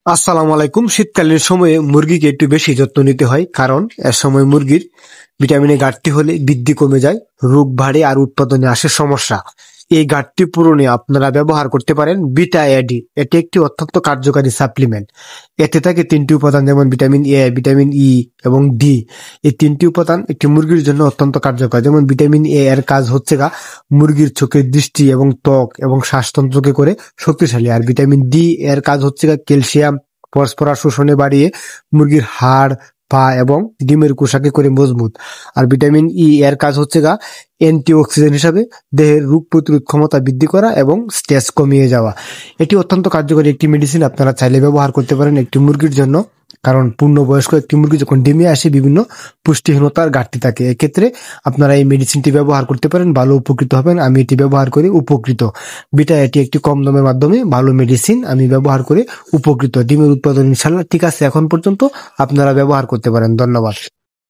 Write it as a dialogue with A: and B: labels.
A: আসসালামু আলাইকুম। শীতকালীন সময়ে মুরগিকে একটু বেশি যত্ন নিতে হয়, কারণ এর সময় মুরগির ভিটামিনের ঘাটতি হলে বৃদ্ধি কমে যায়, রোগ বাড়ে আর উৎপাদনে আসে সমস্যা। এই ঘাটতি পূরণে আপনারা ব্যবহার করতে পারেন বিটা এডি। এটি একটি অত্যন্ত কার্যকারী সাপ্লিমেন্ট। এতে থাকে তিনটি উপাদান, যেমন ভিটামিন এ, ভিটামিন ই এবং ডি। এই তিনটি উপাদান একটি মুরগির জন্য অত্যন্ত কার্যকর। যেমন ভিটামিন এ এর কাজ হচ্ছে মুরগির চোখের দৃষ্টি এবং ত্বক এবং শ্বাসতন্ত্রকে করে শক্তিশালী। আর ভিটামিন ডি এর কাজ হচ্ছে ক্যালসিয়াম ফসফরাস শোষণে বাড়িয়ে মুরগির হাড়, পা এবং ডিমের কোষাকে করে মজবুত। আর ভিটামিন ই এর কাজ হচ্ছে অ্যান্টিঅক্সিডেন্ট হিসাবে দেহের রোগ প্রতিরোধ ক্ষমতা বৃদ্ধি করা এবং স্ট্রেস কমিয়ে যাওয়া। এটি অত্যন্ত কার্যকরী একটি মেডিসিন, আপনারা চাইলে ব্যবহার করতে পারেন একটি মুরগির জন্য। কারণ পূর্ণবয়স্ক একটি মুরগি যখন ডিমে আসে বিভিন্ন পুষ্টিহীনতার ঘাটতি থাকে, এক্ষেত্রে আপনারা এই মেডিসিনটি ব্যবহার করতে পারেন, ভালো উপকৃত হবেন। আমি এটি ব্যবহার করে উপকৃত। বিটা এটি একটি কম দামের মাধ্যমে ভালো মেডিসিন, আমি ব্যবহার করে উপকৃত। ডিমের উৎপাদন ইনশাল্লাহ ঠিক আছে এখন পর্যন্ত, আপনারা ব্যবহার করতে পারেন। ধন্যবাদ।